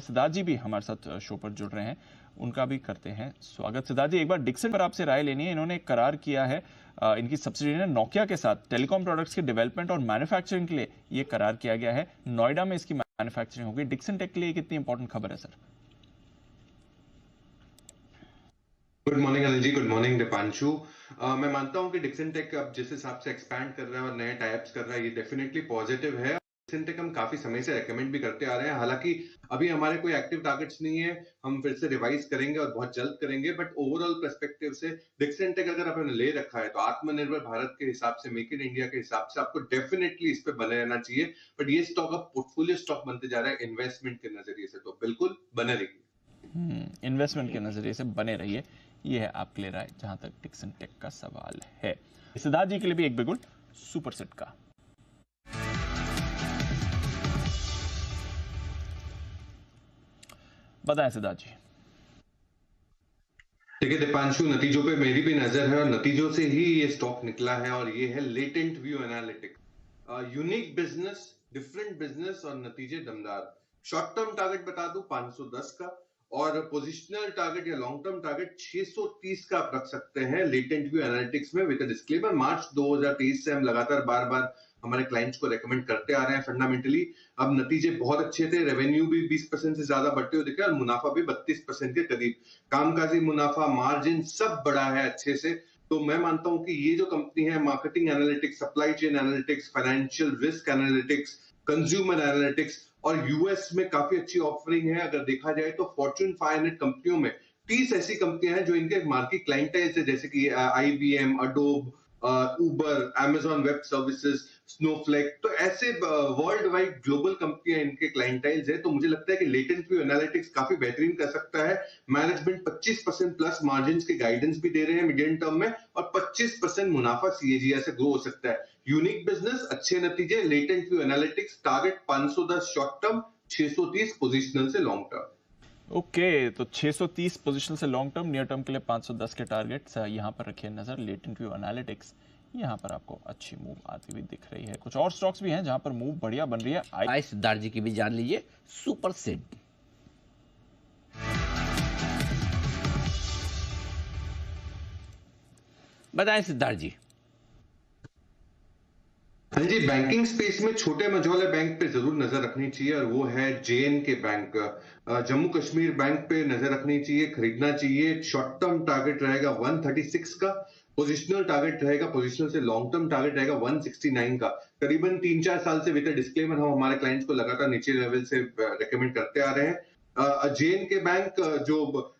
सिद्धार्थ जी भी हमारे साथ शो पर जुड़ रहे हैं, उनका भी करते हैं स्वागत। सिद्धार्थ जी, एक बार डिक्सन पर आपसे राय लेनी है। इन्होंने एक करार किया है, इनकी सब्सिडी ने नोकिया के साथ टेलीकॉम प्रोडक्ट्स के डेवलपमेंट और मैन्युफैक्चरिंग के लिए ये करार किया गया है। नोएडा में इसकी मैन्युफैक्चरिंग होगी। डिक्सन टेक के लिए कितनी इंपॉर्टेंट खबर है sir? Good morning Anil ji, good morning Deepanshu. मैं मानता हूं कि डिक्सन टेक अब जिस हिसाब से एक्सपैंड कर रहा है और नए टाइप्स कर रहा है, ये डेफिनेटली पॉजिटिव है। डिक्सन टेक हम काफी समय से रेकमेंड भी करते आ रहे हैं। हालांकि अभी हमारे कोई एक्टिव टारगेट्स नहीं है, हम फिर से रिवाइज करेंगे और बहुत जल्द करेंगे। बट ओवरऑल पर्सपेक्टिव से डिक्सन टेक अगर आपने ले रखा है तो आत्मनिर्भर भारत के हिसाब से, मेक इन इंडिया के हिसाब से आपको डेफिनेटली इस पे बने रहना चाहिए। बट ये स्टॉक अब पोर्टफोलियो स्टॉक बनते जा रहा है इन्वेस्टमेंट के नजरिए से, तो बिल्कुल बने रहिए। इन्वेस्टमेंट के नजरिए से बने रहिए, ये है आपके लिए राय जहां तक डिक्सन टेक का सवाल है। सिद्धार्थ जी के लिए भी एक बिल्कुल सुपर सेट का। बताएं सिद्धार्थ जी। ठीक है दीपांशु, नतीजों पे मेरी भी नजर है और नतीजों से ही ये स्टॉक निकला है और ये है latent view analytics. Unique business, different business और नतीजे दमदार। शॉर्ट टर्म टारगेट बता दूं 510 का, और पोजिशनल टारगेट या लॉन्ग टर्म टारगेट 630 का आप रख सकते हैं लेटेंट व्यू एनालिटिक्स में। विद डिस्क्लेमर, मार्च 2023 से हम लगातार बार बार हमारे क्लाइंट्स को रेकमेंड करते आ रहे हैं। फंडामेंटली अब नतीजे बहुत अच्छे थे, रेवेन्यू भी 20% से ज्यादा बढ़ते हुए दिखे और मुनाफा भी 32% के करीब। कामकाजी मुनाफा, मार्जिन सब बढ़ा है अच्छे से। तो मैं मानता हूं कि ये जो कंपनी है, marketing analytics, supply chain analytics, financial risk analytics, consumer analytics और यूएस में काफी अच्छी ऑफरिंग है। अगर देखा जाए तो फॉर्च्यून 500 कंपनियों में 30 ऐसी कंपनियां हैं जो इनके मार्केट क्लाइंटेल्स है, जैसे कि आईबीएम, अडोब, उबर, अमेजॉन वेब सर्विसेज, स्नोफ्लेक। तो ऐसे वर्ल्ड वाइड ग्लोबल कंपनियां इनके क्लाइंटाइल्स है। तो मुझे लगता है कि लेटेंट व्यू एनालिटिक्स काफी बेहतरीन कर सकता है। मैनेजमेंट 25% प्लस मार्जिन के गाइडेंस भी दे रहे हैं मीडियम टर्म में, और 25% मुनाफा सीएजीआर से ग्रो हो सकता है। यूनिक बिजनेस, अच्छे नतीजे, latent view analytics, target 510 short term, 630 positional से लॉन्ग टर्म। ओके, तो 630 पोजीशन से लॉन्ग टर्म, नियर टर्म के लिए 510 के टारगेट्स यहां पर रखिए नजर। लेटेंट व्यू एनालिटिक्स यहां पर आपको अच्छी मूव आती हुई दिख रही है। कुछ और स्टॉक्स भी हैं जहां पर मूव बढ़िया बन रही है। आई सिद्धार्थ जी की भी जान लीजिए, सुपर सेट। बताएं सिद्धार्थ जी। हाँ जी, बैंकिंग स्पेस में छोटे मझोले बैंक पे जरूर नजर रखनी चाहिए और वो है JNK bank. Jammu Kashmir bank पे नजर रखनी चाहिए, खरीदना चाहिए। शॉर्ट टर्म टारगेट रहेगा 136 का, पोजिशनल टारगेट रहेगा, पोजिशनल से लॉन्ग टर्म टारगेट रहेगा 169 का। करीबन 3-4 साल से, विद डिस्क्लेमर, हम हमारे क्लाइंट्स को लगातार नीचे लेवल से रेकमेंड करते आ रहे हैं। जेएनके बैंक जो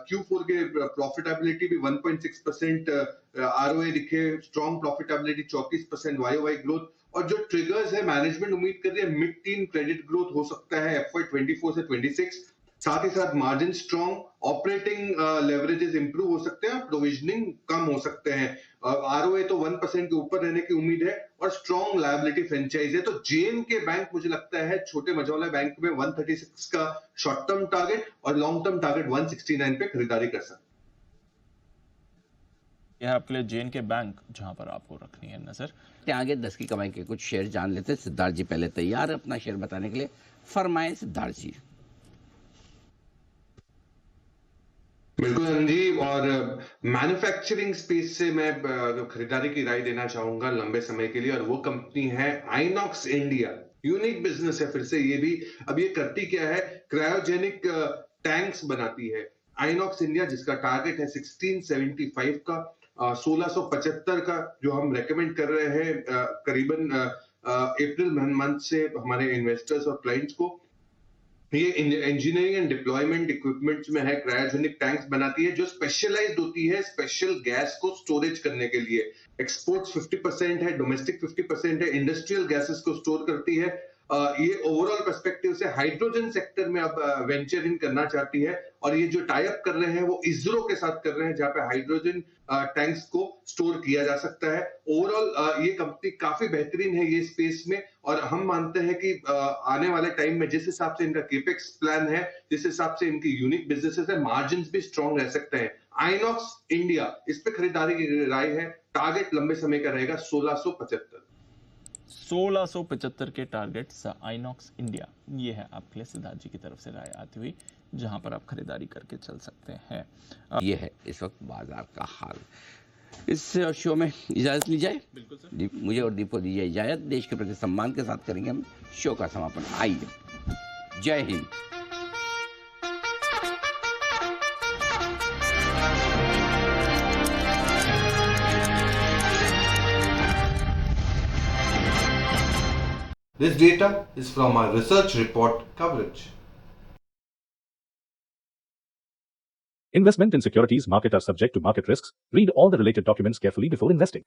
Q4 के प्रॉफिटेबिलिटी भी 1.6% आरओए दिखे, स्ट्रॉन्ग प्रॉफिटेबिलिटी, 34% वाईओवाई ग्रोथ, और जो ट्रिगर्स है, मैनेजमेंट उम्मीद कर रही है मिड टीन क्रेडिट ग्रोथ हो सकता है FY24 से 26। साथ ही साथ margin strong, operating leverages improve हो सकते हैं, प्रोविजनिंग कम हो सकते हैं। आरओए तो 1% के ऊपर रहने की उम्मीद है और स्ट्रॉन्ग लायबिलिटी फ्रेंचाइज है। तो जेएनके बैंक मुझे लगता है छोटे मझौले बैंक में 136 का शॉर्ट टर्म टारगेट और लॉन्ग टर्म टारगेट 169 पे खरीदारी कर सकते हैं। यह आपके लिए जेएनके बैंक जहां पर आपको रखनी है नजर। आगे 10 की कमाई के कुछ शेयर जान लेते हैं। सिद्धार्थ जी पहले तैयार है अपना शेयर बताने के लिए, फरमाएं सिद्धार्थ जी। बिल्कुल अरुण जी, और मैन्युफैक्चरिंग स्पेस से मैं खरीदारी की राय देना चाहूंगा लंबे समय के लिए, और वो कंपनी है आइनॉक्स इंडिया। यूनिक बिजनेस है फिर से ये भी। अब ये करती क्या है, क्रायोजेनिक टैंक्स बनाती है आइनॉक्स इंडिया, जिसका टारगेट है 1675 का, 1675 का जो हम रेकमेंड कर रहे हैं करीबन अप्रैल मंथ से हमारे इन्वेस्टर्स और क्लाइंट्स को। ये इंजीनियरिंग एंड डिप्लॉयमेंट इक्विपमेंट्स में है। क्रायोजेनिक टैंक्स बनाती है जो स्पेशलाइज्ड होती है स्पेशल गैस को स्टोरेज करने के लिए। एक्सपोर्ट्स 50% है, डोमेस्टिक 50% है, इंडस्ट्रियल गैसेस को स्टोर करती है। ये ओवरऑल पर्सपेक्टिव से हाइड्रोजन सेक्टर में अब वेंचर इन करना चाहती है, और ये जो टाई अप कर रहे हैं वो इसरो के साथ कर रहे हैं, जहां पे हाइड्रोजन टैंक्स को स्टोर किया जा सकता है। ओवरऑल ये कंपनी काफी बेहतरीन है ये स्पेस में, और हम मानते हैं कि आने वाले टाइम में जिस हिसाब से इनका केपेक्स प्लान है, जिस हिसाब से इनकी यूनिक बिजनेसेस है, मार्जिन भी स्ट्रॉन्ग रह सकते हैं। आइनॉक्स इंडिया, इस पे खरीदारी की राय है। टारगेट लंबे समय का रहेगा 1675। 1675 के टारगेट्स आइनॉक्स इंडिया, ये है आपके लिए सिद्धार्थ जी की तरफ से राय आती हुई, जहां पर आप खरीदारी करके चल सकते हैं। ये है इस वक्त बाजार का हाल। इस शो में इजाजत ली जाए। बिल्कुल सर। मुझे और दीपो दीजिए इजाजत। देश के प्रति सम्मान के साथ करेंगे हम शो का समापन। आइए, जय Hind. This data is from our research report coverage. Investment in securities market are subject to market risks. Read all the related documents carefully before investing.